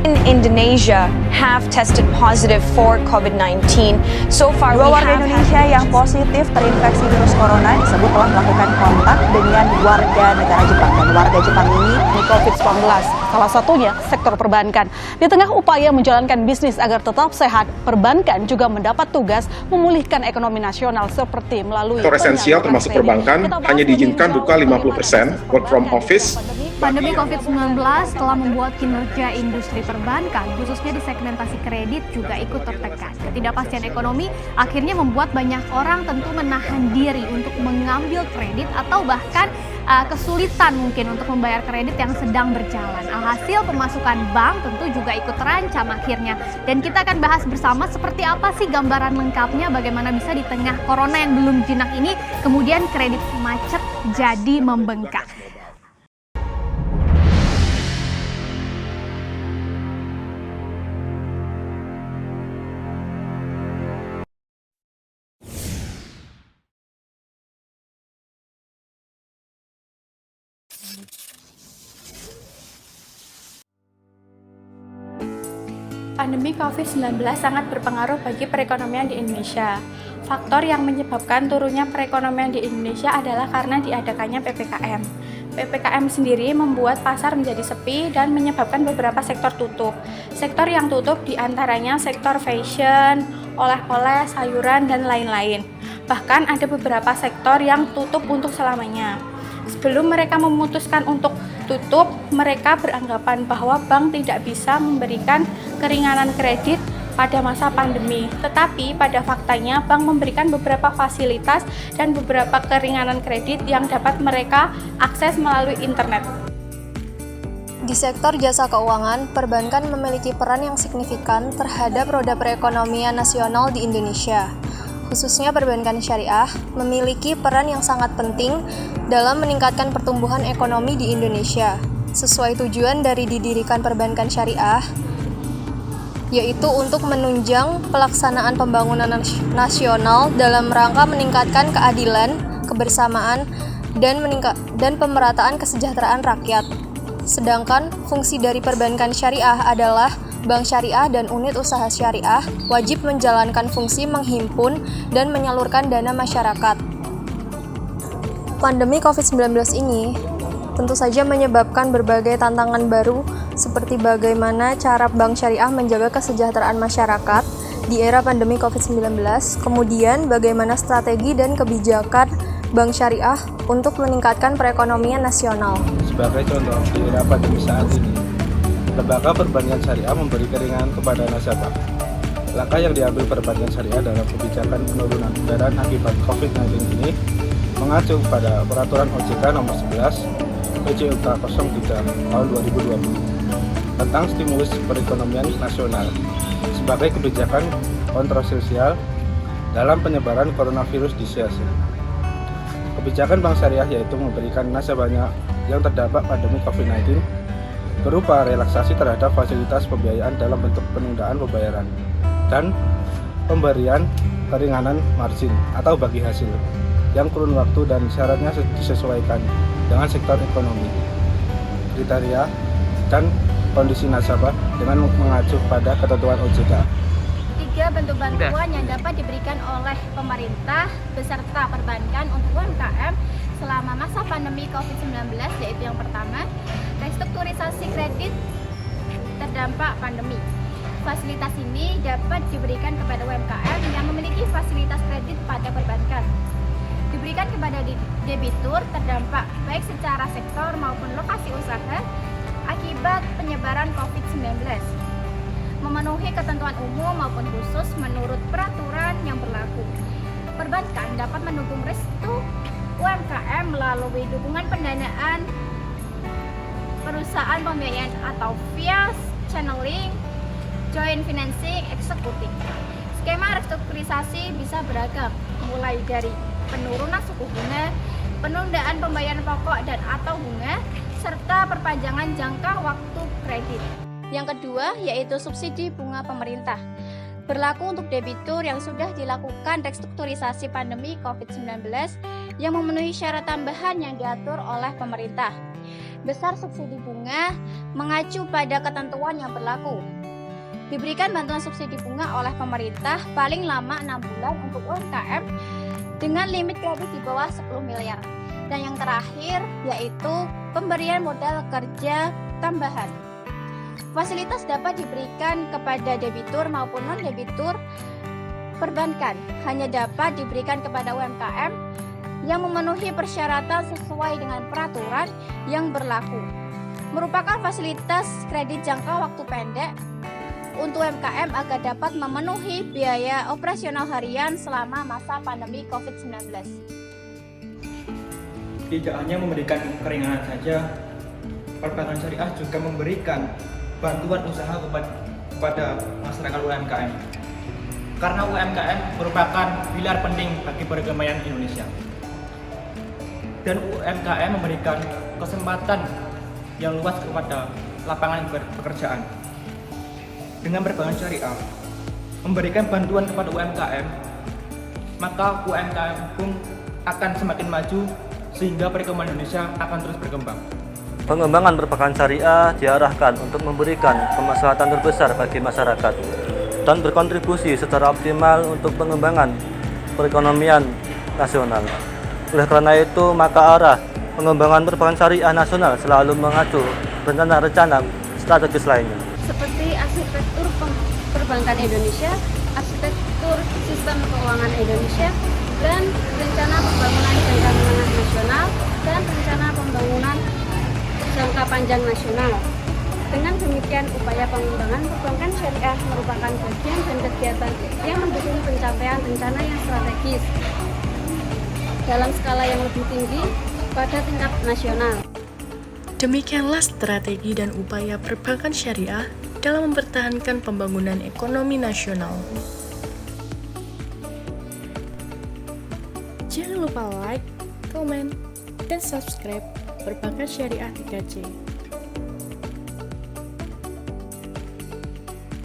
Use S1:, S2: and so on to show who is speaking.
S1: in Indonesia have tested positive for COVID-19. So far,
S2: Dua warga Indonesia yang positif terinfeksi virus corona disebut telah melakukan kontak dengan warga negara Jepang. Dan warga Jepang ini
S3: COVID-19, salah satunya sektor perbankan. Di tengah upaya menjalankan bisnis agar tetap sehat, perbankan juga mendapat tugas memulihkan ekonomi nasional seperti melalui
S4: sektor esensial termasuk perbankan hanya diizinkan buka 50% work from office.
S5: Pandemi COVID-19 telah membuat kinerja industri perbankan, khususnya di segmentasi kredit, juga ikut tertekan. Ketidakpastian ekonomi akhirnya membuat banyak orang tentu menahan diri untuk mengambil kredit atau bahkan kesulitan mungkin untuk membayar kredit yang sedang berjalan. Alhasil pemasukan bank tentu juga ikut terancam akhirnya. Dan kita akan bahas bersama seperti apa sih gambaran lengkapnya, bagaimana bisa di tengah corona yang belum jinak ini kemudian kredit macet jadi membengkak.
S6: Pandemi COVID-19 sangat berpengaruh bagi perekonomian di Indonesia. Faktor yang menyebabkan turunnya perekonomian di Indonesia adalah karena diadakannya PPKM. PPKM sendiri membuat pasar menjadi sepi dan menyebabkan beberapa sektor tutup. Sektor yang tutup diantaranya sektor fashion, oleh-oleh, sayuran, dan lain-lain. Bahkan ada beberapa sektor yang tutup untuk selamanya. Sebelum mereka memutuskan untuk tutup, mereka beranggapan bahwa bank tidak bisa memberikan keringanan kredit pada masa pandemi. Tetapi pada faktanya bank memberikan beberapa fasilitas dan beberapa keringanan kredit yang dapat mereka akses melalui internet.
S7: Di sektor jasa keuangan, perbankan memiliki peran yang signifikan terhadap roda perekonomian nasional di Indonesia. Khususnya perbankan syariah, memiliki peran yang sangat penting dalam meningkatkan pertumbuhan ekonomi di Indonesia. Sesuai tujuan dari didirikan perbankan syariah, yaitu untuk menunjang pelaksanaan pembangunan nasional dalam rangka meningkatkan keadilan, kebersamaan, dan pemerataan kesejahteraan rakyat. Sedangkan fungsi dari perbankan syariah adalah bank syariah dan unit usaha syariah wajib menjalankan fungsi menghimpun dan menyalurkan dana masyarakat. Pandemi COVID-19 ini tentu saja menyebabkan berbagai tantangan baru seperti bagaimana cara bank syariah menjaga kesejahteraan masyarakat di era pandemi COVID-19, kemudian bagaimana strategi dan kebijakan bank syariah untuk meningkatkan perekonomian nasional.
S8: Sebagai contoh, di era pandemi saat ini, lembaga perbankan syariah memberi keringanan kepada nasabah. Langkah yang diambil perbankan syariah dalam kebijakan penurunan beban akibat COVID-19 ini mengacu pada Peraturan OJK Nomor 11 PJOK 03 tahun 2020 tentang stimulus perekonomian nasional sebagai kebijakan kontroversial dalam penyebaran coronavirus disease. Kebijakan bank syariah yaitu memberikan nasabahnya yang terdampak pandemi COVID-19 berupa relaksasi terhadap fasilitas pembiayaan dalam bentuk penundaan pembayaran dan pemberian keringanan margin atau bagi hasil yang kurun waktu dan syaratnya disesuaikan dengan sektor ekonomi, kriteria, dan kondisi nasabah dengan mengacu pada ketentuan OJK.
S5: 3 bentuk bantuan yang dapat diberikan oleh pemerintah beserta perbankan untuk UMKM selama masa pandemi COVID-19, yaitu yang pertama, restrukturisasi kredit terdampak pandemi. Fasilitas ini dapat diberikan kepada UMKM yang memiliki fasilitas kredit pada perbankan. Diberikan kepada debitur terdampak baik secara sektor maupun lokasi usaha akibat penyebaran COVID-19. Memenuhi ketentuan umum maupun khusus menurut peraturan yang berlaku. Perbankan dapat mendukung restu UMKM melalui dukungan pendanaan perusahaan pembiayaan atau via channeling, joint financing, eksekutif. Skema restrukturisasi bisa beragam, mulai dari penurunan suku bunga, penundaan pembayaran pokok dan atau bunga, serta perpanjangan jangka waktu kredit.
S6: Yang kedua yaitu subsidi bunga pemerintah. Berlaku untuk debitur yang sudah dilakukan restrukturisasi pandemi COVID-19 yang memenuhi syarat tambahan yang diatur oleh pemerintah.
S5: Besar subsidi bunga mengacu pada ketentuan yang berlaku. Diberikan bantuan subsidi bunga oleh pemerintah paling lama 6 bulan untuk UMKM dengan limit kredit di bawah 10 miliar. Dan yang terakhir yaitu pemberian modal kerja tambahan. Fasilitas dapat diberikan kepada debitur maupun non-debitur perbankan, hanya dapat diberikan kepada UMKM yang memenuhi persyaratan sesuai dengan peraturan yang berlaku. Merupakan fasilitas kredit jangka waktu pendek untuk UMKM agar dapat memenuhi biaya operasional harian selama masa pandemi COVID-19.
S9: Tidak hanya memberikan keringanan saja, perbankan syariah juga memberikan bantuan usaha kepada masyarakat UMKM. Karena UMKM merupakan pilar penting bagi perekonomian Indonesia. Dan UMKM memberikan kesempatan yang luas kepada lapangan pekerjaan. Dengan perbankan syariah memberikan bantuan kepada UMKM, maka UMKM pun akan semakin maju sehingga perekonomian Indonesia akan terus berkembang.
S10: Pengembangan perbankan syariah diarahkan untuk memberikan kemaslahatan terbesar bagi masyarakat dan berkontribusi secara optimal untuk pengembangan perekonomian nasional. Oleh karena itu, maka arah pengembangan perbankan syariah nasional selalu mengacu rencana-rencana strategis lainnya.
S11: Seperti arsitektur perbankan Indonesia, arsitektur sistem keuangan Indonesia, dan rencana pembangunan jangka menengah nasional dan rencana pembangunan jangka panjang nasional. Dengan demikian, upaya pengembangan perbankan syariah merupakan bagian dan kegiatan yang mendukung pencapaian rencana yang strategis dalam skala yang lebih tinggi pada tingkat nasional.
S12: Demikianlah strategi dan upaya perbankan syariah dalam mempertahankan pembangunan ekonomi nasional. Jangan lupa like, komen, dan subscribe Perbankan Syariah 3C.